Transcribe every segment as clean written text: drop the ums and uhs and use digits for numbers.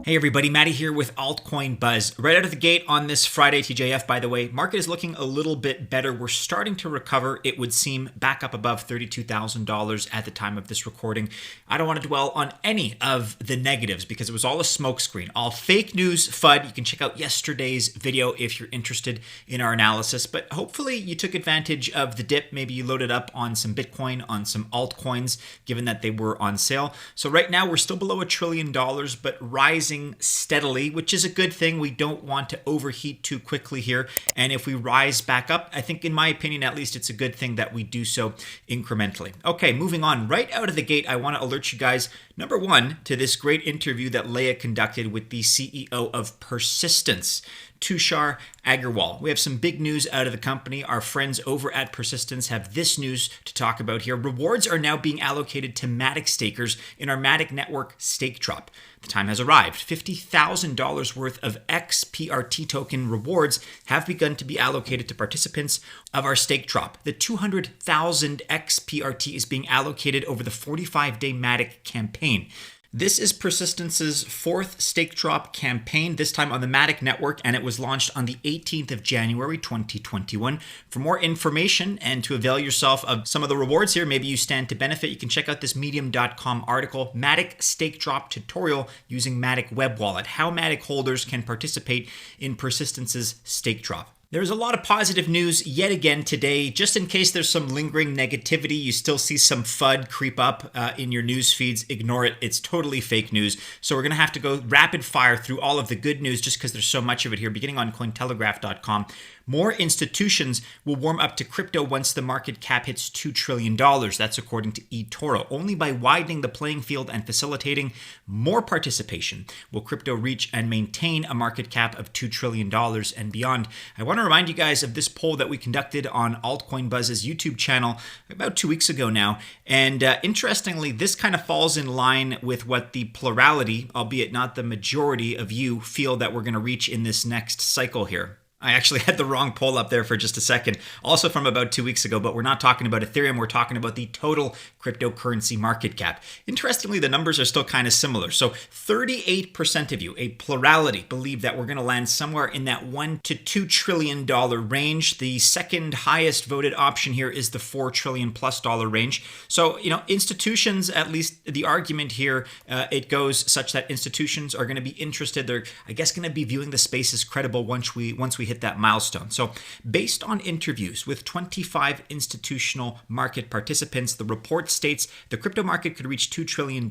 Hey everybody, Matty here with Altcoin Buzz. Right out of the gate on this Friday TJF, by the way, market is looking a little bit better. We're starting to recover, it would seem, back up above $32,000 at the time of this recording. I don't want to dwell on any of the negatives because it was all a smokescreen, all fake news FUD. You can check out yesterday's video if you're interested in our analysis, but hopefully you took advantage of the dip. Maybe you loaded up on some Bitcoin, on some altcoins, given that they were on sale. So right now we're still below $1 trillion, but rising steadily, which is a good thing. We don't want to overheat too quickly here. And if we rise back up, I think in my opinion, at least, it's a good thing that we do so incrementally. Okay, moving on. Right out of the gate, I want to alert you guys, number one, to this great interview that Leah conducted with the CEO of Persistence, Tushar Agarwal. We have some big news out of the company. Our friends over at Persistence have this news to talk about here. Rewards are now being allocated to Matic stakers in our Matic network StakeDrop. The time has arrived. $50,000 worth of XPRT token rewards have begun to be allocated to participants of our StakeDrop. The 200,000 XPRT is being allocated over the 45-day Matic campaign. This is Persistence's fourth StakeDrop campaign, this time on the Matic network, and it was launched on the 18th of January, 2021. For more information and to avail yourself of some of the rewards here, maybe you stand to benefit, you can check out this medium.com article, Matic StakeDrop tutorial using Matic Web Wallet, how Matic holders can participate in Persistence's StakeDrop. There's a lot of positive news yet again today. Just in case there's some lingering negativity, you still see some FUD creep up in your news feeds, ignore it. It's totally fake news. So we're going to have to go rapid fire through all of the good news just because there's so much of it here, beginning on Cointelegraph.com. More institutions will warm up to crypto once the market cap hits $2 trillion. That's according to eToro. Only by widening the playing field and facilitating more participation will crypto reach and maintain a market cap of $2 trillion and beyond. I want to remind you guys of this poll that we conducted on Altcoin Buzz's YouTube channel about 2 weeks ago now. And interestingly, this kind of falls in line with what the plurality, albeit not the majority of you, feel that we're going to reach in this next cycle here. I actually had the wrong poll up there for just a second, also from about 2 weeks ago, but we're not talking about Ethereum, we're talking about the total cryptocurrency market cap. Interestingly, the numbers are still kind of similar. So 38% of you, a plurality, believe that we're going to land somewhere in that $1 to $2 trillion range. The second highest voted option here is the $4 trillion plus range. So, institutions, at least the argument here, it goes such that institutions are going to be interested. They're, I guess, going to be viewing the space as credible once we hit that milestone. So based on interviews with 25 institutional market participants, the report states the crypto market could reach $2 trillion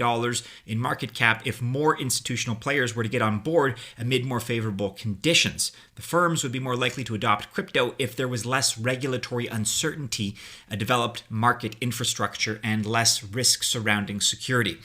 in market cap if more institutional players were to get on board amid more favorable conditions. The firms would be more likely to adopt crypto if there was less regulatory uncertainty, a developed market infrastructure, and less risk surrounding security.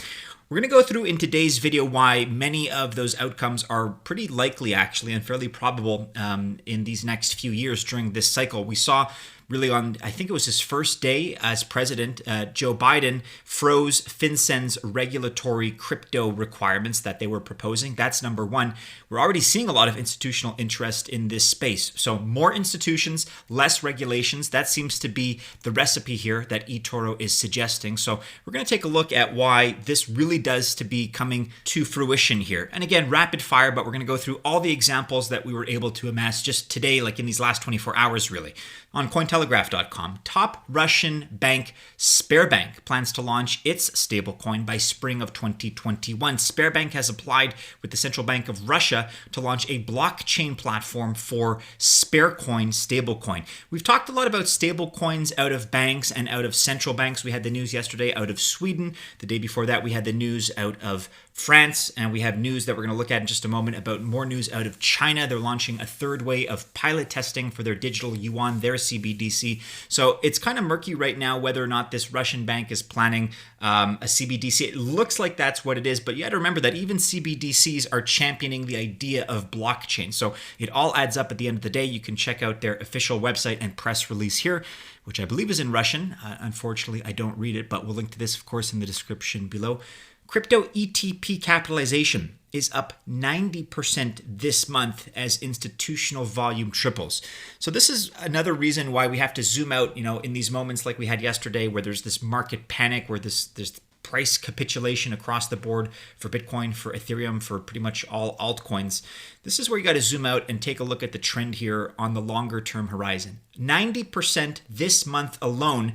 We're going to go through in today's video why many of those outcomes are pretty likely, actually, and fairly probable in these next few years during this cycle. We saw really on, I think it was his first day as president, Joe Biden froze FinCEN's regulatory crypto requirements that they were proposing. That's number one. We're already seeing a lot of institutional interest in this space. So more institutions, less regulations. That seems to be the recipe here that eToro is suggesting. So we're going to take a look at why this really does to be coming to fruition here. And again, rapid fire, but we're going to go through all the examples that we were able to amass just today, like in these last 24 hours, really. On Cointelegraph.com, top Russian bank Sberbank plans to launch its stablecoin by spring of 2021. Sberbank has applied with the Central Bank of Russia to launch a blockchain platform for Sbercoin stablecoin. We've talked a lot about stablecoins out of banks and out of central banks. We had the news yesterday out of Sweden. The day before that, we had the news out of France, and we have news that we're going to look at in just a moment about more news out of China. They're launching a third way of pilot testing for their digital yuan, their CBDC. So it's kind of murky right now whether or not this Russian bank is planning a CBDC. It looks like that's what it is, but you got to remember that even CBDCs are championing the idea of blockchain. So it all adds up at the end of the day. You can check out their official website and press release here, which I believe is in Russian. Unfortunately, I don't read it, but we'll link to this, of course, in the description below. Crypto ETP capitalization is up 90% this month as institutional volume triples. So this is another reason why we have to zoom out, in these moments like we had yesterday where there's this market panic, where there's price capitulation across the board for Bitcoin, for Ethereum, for pretty much all altcoins. This is where you got to zoom out and take a look at the trend here on the longer term horizon. 90% this month alone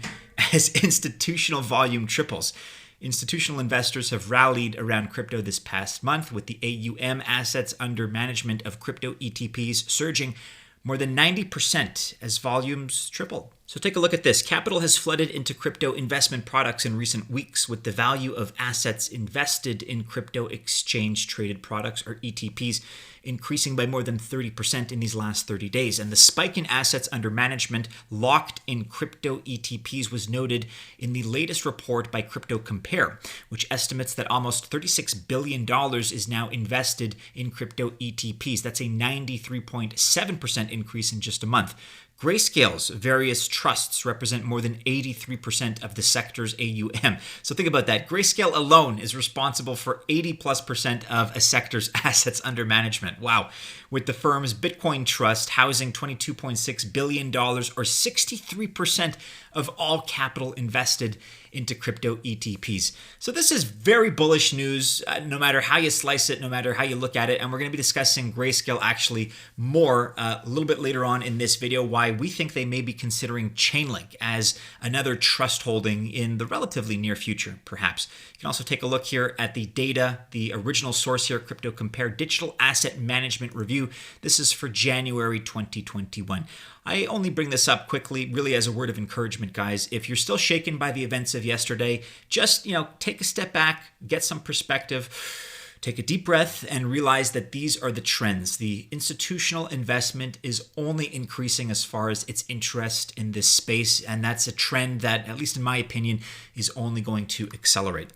as institutional volume triples. Institutional investors have rallied around crypto this past month, with the AUM, assets under management of crypto ETPs, surging more than 90% as volumes tripled. So take a look at this. Capital has flooded into crypto investment products in recent weeks, with the value of assets invested in crypto exchange traded products, or ETPs, increasing by more than 30% in these last 30 days. And the spike in assets under management locked in crypto ETPs was noted in the latest report by Crypto Compare, which estimates that almost $36 billion is now invested in crypto ETPs. That's a 93.7% increase in just a month. Grayscale's various trusts represent more than 83% of the sector's AUM. So think about that. Grayscale alone is responsible for 80+% of a sector's assets under management. Wow. With the firm's Bitcoin trust housing $22.6 billion, or 63% of all capital invested into crypto ETPs. So this is very bullish news, no matter how you slice it, no matter how you look at it. And we're going to be discussing Grayscale actually more a little bit later on in this video, why we think they may be considering Chainlink as another trust holding in the relatively near future, perhaps. You can also take a look here at the data, the original source here, Crypto Compare Digital Asset Management Review. This is for January 2021. I only bring this up quickly, really as a word of encouragement, guys. If you're still shaken by the events of yesterday, just, take a step back, get some perspective, take a deep breath, and realize that these are the trends. The institutional investment is only increasing as far as its interest in this space, and that's a trend that, at least in my opinion, is only going to accelerate.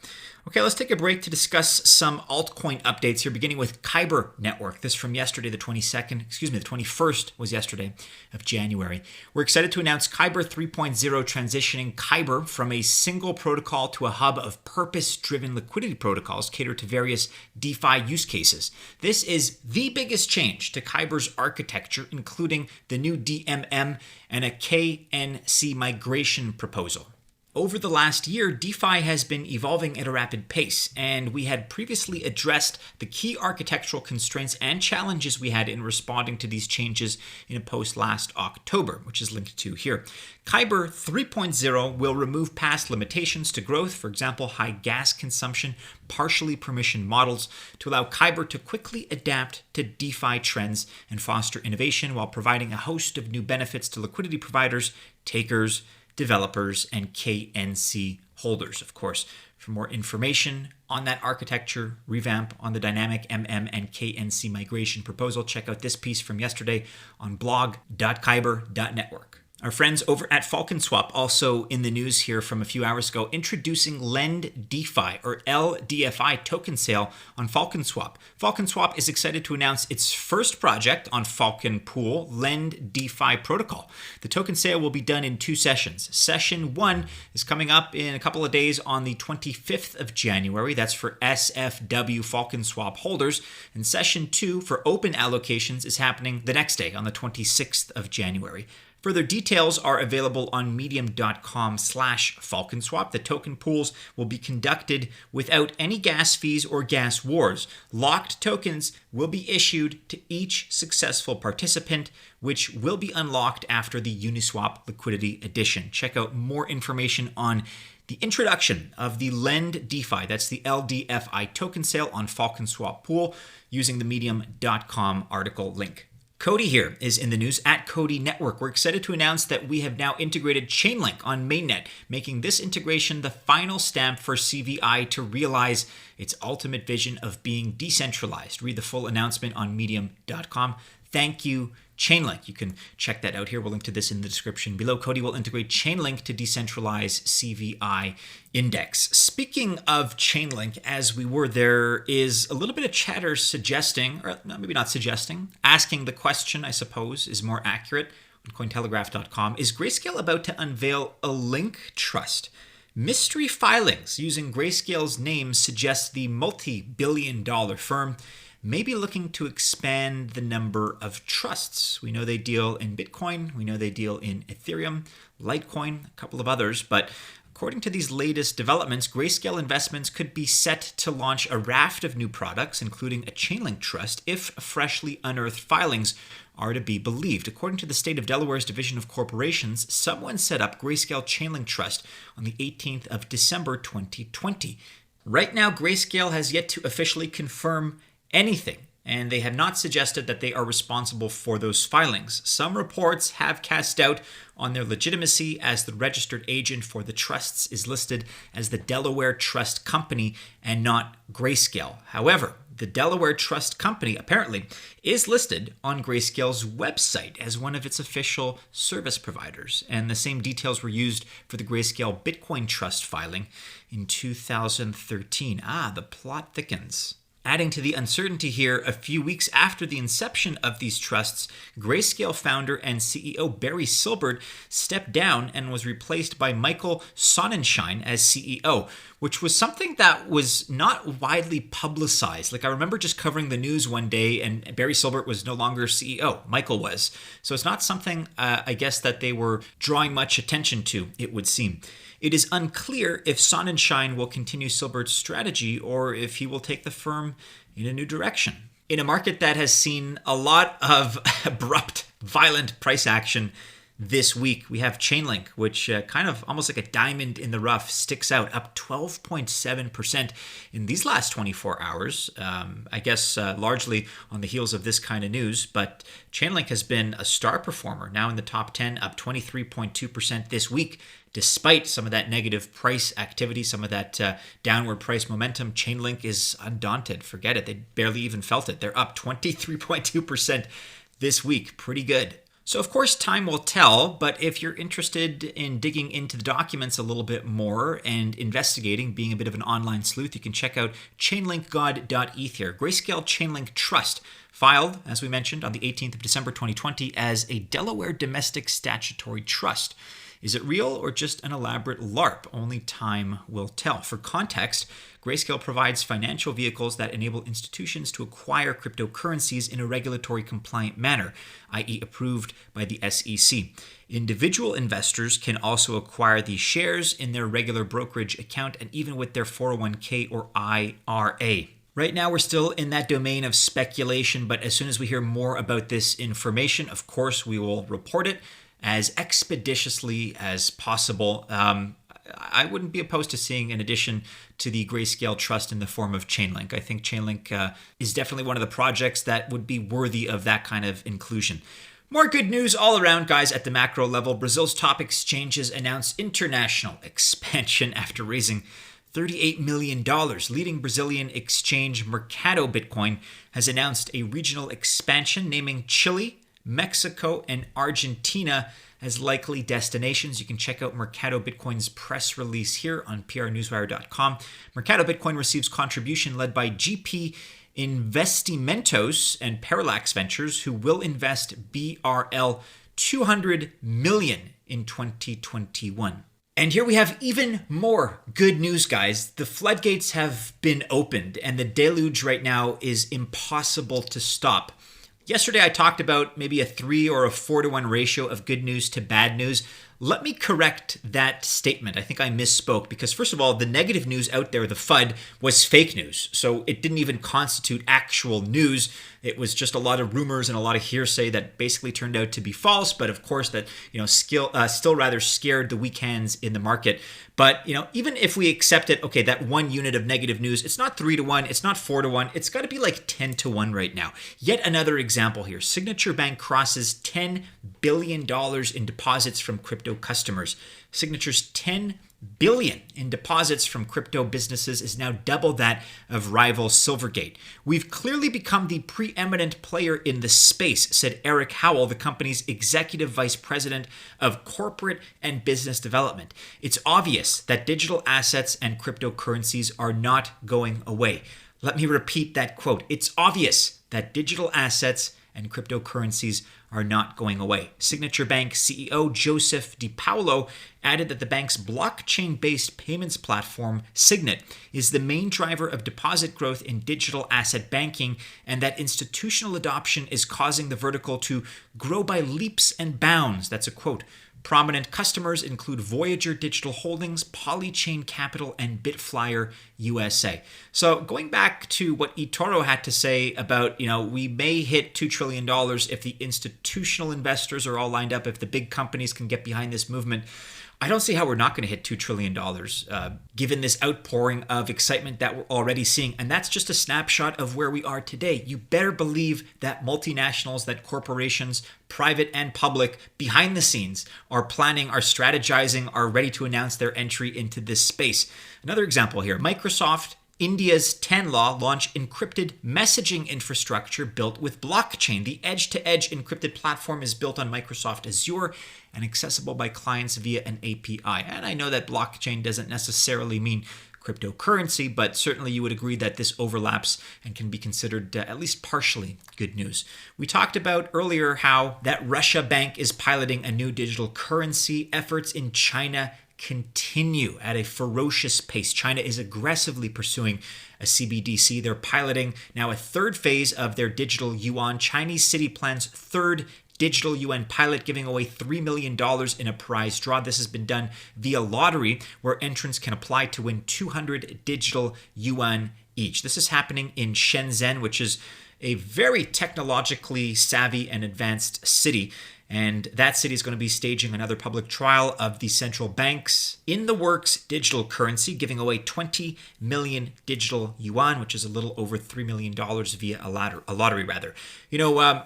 Okay, let's take a break to discuss some altcoin updates here, beginning with Kyber Network. This from yesterday, the 21st was yesterday of January. We're excited to announce Kyber 3.0, transitioning Kyber from a single protocol to a hub of purpose-driven liquidity protocols catered to various DeFi use cases. This is the biggest change to Kyber's architecture, including the new DMM and a KNC migration proposal. Over the last year, DeFi has been evolving at a rapid pace, and we had previously addressed the key architectural constraints and challenges we had in responding to these changes in a post last October, which is linked to here. Kyber 3.0 will remove past limitations to growth, for example, high gas consumption, partially permissioned models, to allow Kyber to quickly adapt to DeFi trends and foster innovation while providing a host of new benefits to liquidity providers, takers, developers, and KNC holders, of course. For more information on that architecture revamp, on the dynamic MM and KNC migration proposal, check out this piece from yesterday on blog.kyber.network. Our friends over at FalconSwap, also in the news here from a few hours ago, introducing Lend DeFi, or LDFI token sale on FalconSwap. FalconSwap is excited to announce its first project on Falcon Pool, Lend DeFi protocol. The token sale will be done in 2 sessions. Session 1 is coming up in a couple of days on the 25th of January. That's for SFW FalconSwap holders. And Session 2 for open allocations is happening the next day on the 26th of January. Further details are available on medium.com/FalconSwap. The token pools will be conducted without any gas fees or gas wars. Locked tokens will be issued to each successful participant, which will be unlocked after the Uniswap Liquidity Edition. Check out more information on the introduction of the Lend DeFi, that's the LDFI token sale on FalconSwap Pool, using the medium.com article link. COTI here is in the news at COTI Network. We're excited to announce that we have now integrated Chainlink on mainnet, making this integration the final stamp for CVI to realize its ultimate vision of being decentralized. Read the full announcement on medium.com. Thank you, Chainlink. You can check that out here. We'll link to this in the description below. COTI will integrate Chainlink to decentralize CVI index. Speaking of Chainlink, as we were, there is a little bit of chatter suggesting, or maybe not suggesting, asking the question, I suppose, is more accurate on Cointelegraph.com. Is Grayscale about to unveil a Link trust? Mystery filings using Grayscale's name suggest the multi-billion-dollar firm may be looking to expand the number of trusts. We know they deal in Bitcoin. We know they deal in Ethereum, Litecoin, a couple of others. But According to these latest developments, Grayscale Investments could be set to launch a raft of new products, including a Chainlink trust, if freshly unearthed filings are to be believed. According to the state of Delaware's Division of Corporations, someone set up Grayscale Chainlink Trust on the 18th of December 2020. Right now, Grayscale has yet to officially confirm anything, and they have not suggested that they are responsible for those filings. Some reports have cast doubt on their legitimacy, as the registered agent for the trusts is listed as the Delaware Trust Company and not Grayscale. However, the Delaware Trust Company apparently is listed on Grayscale's website as one of its official service providers, and the same details were used for the Grayscale Bitcoin Trust filing in 2013. The plot thickens. Adding to the uncertainty here, a few weeks after the inception of these trusts, Grayscale founder and CEO Barry Silbert stepped down and was replaced by Michael Sonnenschein as CEO, which was something that was not widely publicized. I remember just covering the news one day and Barry Silbert was no longer CEO. Michael was. So it's not something, I guess, that they were drawing much attention to, it would seem. It is unclear if Sonnenschein will continue Silbert's strategy or if he will take the firm in a new direction. In a market that has seen a lot of abrupt, violent price action this week, we have Chainlink, which kind of almost like a diamond in the rough sticks out, up 12.7% in these last 24 hours. I guess largely on the heels of this kind of news, but Chainlink has been a star performer, now in the top 10, up 23.2% this week. Despite some of that negative price activity, some of that downward price momentum, Chainlink is undaunted. Forget it. They barely even felt it. They're up 23.2% this week. Pretty good. So, of course, time will tell, but if you're interested in digging into the documents a little bit more and investigating, being a bit of an online sleuth, you can check out chainlinkgod.eth here. Grayscale Chainlink Trust, filed, as we mentioned, on the 18th of December 2020 as a Delaware domestic statutory trust. Is it real or just an elaborate LARP? Only time will tell. For context, Grayscale provides financial vehicles that enable institutions to acquire cryptocurrencies in a regulatory compliant manner, i.e. approved by the SEC. Individual investors can also acquire these shares in their regular brokerage account and even with their 401k or IRA. Right now, we're still in that domain of speculation, but as soon as we hear more about this information, of course, we will report it as expeditiously as possible. I wouldn't be opposed to seeing an addition to the Grayscale Trust in the form of Chainlink. I think Chainlink is definitely one of the projects that would be worthy of that kind of inclusion. More good news all around, guys, at the macro level. Brazil's top exchanges announced international expansion after raising $38 million. Leading Brazilian exchange Mercato Bitcoin has announced a regional expansion, naming Chile, Mexico, and Argentina as likely destinations. You can check out Mercato Bitcoin's press release here on prnewswire.com. Mercato Bitcoin receives contribution led by GP Investimentos and Parallax Ventures, who will invest BRL 200 million in 2021. And here we have even more good news, guys. The floodgates have been opened, and the deluge right now is impossible to stop. Yesterday, I talked about maybe a 3 or a 4 to 1 ratio of good news to bad news. Let me correct that statement. I think I misspoke because, first of all, the negative news out there, the FUD, was fake news. So it didn't even constitute actual news. It was just a lot of rumors and a lot of hearsay that basically turned out to be false. But of course, that still rather scared the weak hands in the market. But even if we accept it, okay, that one unit of negative news, it's not 3 to 1, it's not 4 to 1, it's got to be like 10 to 1 right now. Yet another example here: Signature Bank crosses $10 billion in deposits from crypto customers. Signature's $10 billion in deposits from crypto businesses is now double that of rival Silvergate. We've clearly become the preeminent player in the space, said Eric Howell, the company's executive vice president of corporate and business development. It's obvious that digital assets and cryptocurrencies are not going away. Let me repeat that quote. It's obvious that digital assets and cryptocurrencies are not going away. Signature Bank CEO Joseph DiPaolo added that the bank's blockchain-based payments platform, Signet, is the main driver of deposit growth in digital asset banking, and that institutional adoption is causing the vertical to grow by leaps and bounds. That's a quote Prominent customers include Voyager Digital Holdings, Polychain Capital, and Bitflyer USA. So going back to what eToro had to say about, we may hit $2 trillion if the institutional investors are all lined up, if the big companies can get behind this movement. I don't see how we're not going to hit $2 trillion, given this outpouring of excitement that we're already seeing. And that's just a snapshot of where we are today. You better believe that multinationals, that corporations, private and public, behind the scenes, are planning, are strategizing, are ready to announce their entry into this space. Another example here, Microsoft, India's Tanla launch encrypted messaging infrastructure built with blockchain. The edge-to-edge encrypted platform is built on Microsoft Azure and accessible by clients via an API. And I know that blockchain doesn't necessarily mean cryptocurrency, but certainly you would agree that this overlaps and can be considered at least partially good news. We talked about earlier how that Russia bank is piloting a new digital currency. Efforts in China continue at a ferocious pace. China is aggressively pursuing a CBDC. They're piloting now a third phase of their digital yuan. Chinese city plans third digital yuan pilot, giving away $3 million in a prize draw. This has been done via lottery, where entrants can apply to win 200 digital yuan each. This is happening in Shenzhen, which is a very technologically savvy and advanced city. And that city is going to be staging another public trial of the central bank's in the works digital currency, giving away 20 million digital yuan, which is a little over $3 million via a lottery.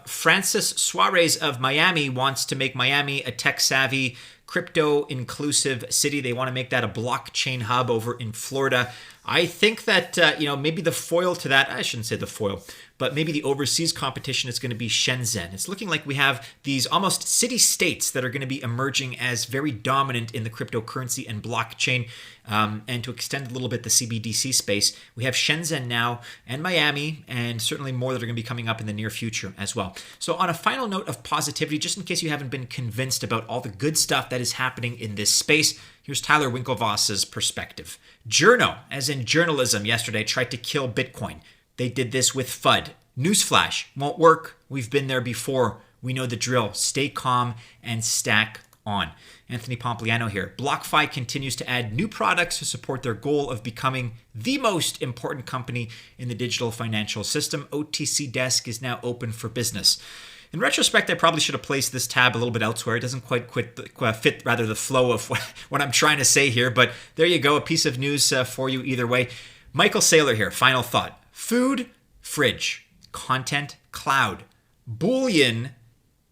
Francis Suarez of Miami wants to make Miami a tech-savvy, crypto-inclusive city. They want to make that a blockchain hub over in Florida. I think that, maybe the foil to that, I shouldn't say the foil, but maybe the overseas competition is going to be Shenzhen. It's looking like we have these almost city-states that are going to be emerging as very dominant in the cryptocurrency and blockchain. And to extend a little bit the CBDC space, we have Shenzhen now and Miami, and certainly more that are going to be coming up in the near future as well. So on a final note of positivity, just in case you haven't been convinced about all the good stuff that is happening in this space, here's Tyler Winklevoss's perspective. Journo, as in journalism, yesterday tried to kill Bitcoin. They did this with FUD. Newsflash, won't work. We've been there before. We know the drill. Stay calm and stack on. Anthony Pompliano here. BlockFi continues to add new products to support their goal of becoming the most important company in the digital financial system. OTC Desk is now open for business. In retrospect, I probably should have placed this tab a little bit elsewhere. It doesn't quite fit the flow of what I'm trying to say here, but there you go, a piece of news for you either way. Michael Saylor here, final thought. Food, fridge. Content, cloud. Bullion,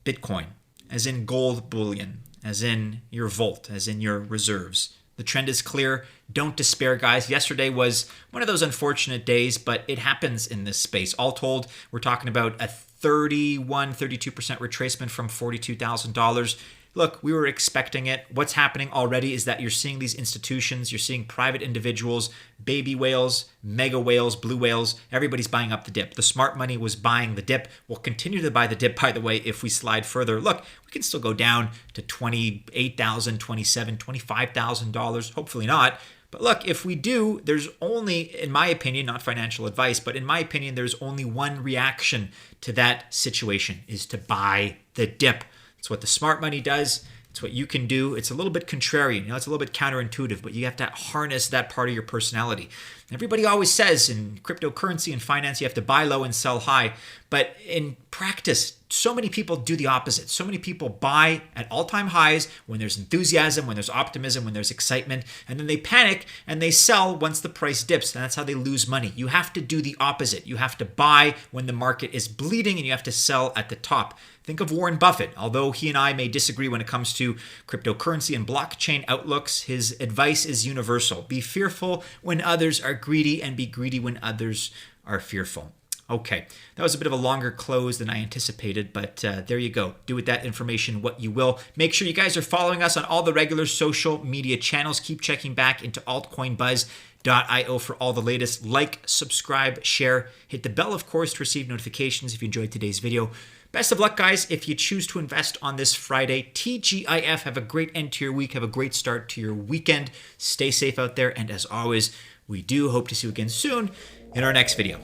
Bitcoin, as in gold bullion, as in your vault, as in your reserves. The trend is clear. Don't despair, guys. Yesterday was one of those unfortunate days, but it happens in this space. All told, we're talking about a 32% retracement from $42,000. Look, we were expecting it. What's happening already is that you're seeing these institutions, you're seeing private individuals, baby whales, mega whales, blue whales, everybody's buying up the dip. The smart money was buying the dip. We'll continue to buy the dip, by the way, if we slide further. Look, we can still go down to $28,000, $27,000, $25,000. Hopefully not. But look, if we do, there's only, in my opinion, not financial advice, but in my opinion, there's only one reaction to that situation, is to buy the dip. It's what the smart money does. It's what you can do. It's a little bit contrarian. It's a little bit counterintuitive, but you have to harness that part of your personality. Everybody always says in cryptocurrency and finance, you have to buy low and sell high. But in practice, so many people do the opposite. So many people buy at all-time highs when there's enthusiasm, when there's optimism, when there's excitement, and then they panic and they sell once the price dips, and that's how they lose money. You have to do the opposite. You have to buy when the market is bleeding, and you have to sell at the top. Think of Warren Buffett. Although he and I may disagree when it comes to cryptocurrency and blockchain outlooks, his advice is universal. Be fearful when others are greedy, and be greedy when others are fearful. Okay, that was a bit of a longer close than I anticipated, but there you go. Do with that information what you will. Make sure you guys are following us on all the regular social media channels. Keep checking back into altcoinbuzz.io for all the latest. Like, subscribe, share. Hit the bell, of course, to receive notifications if you enjoyed today's video. Best of luck, guys, if you choose to invest on this Friday. TGIF, have a great end to your week. Have a great start to your weekend. Stay safe out there, and as always, we do hope to see you again soon in our next video.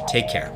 Take care.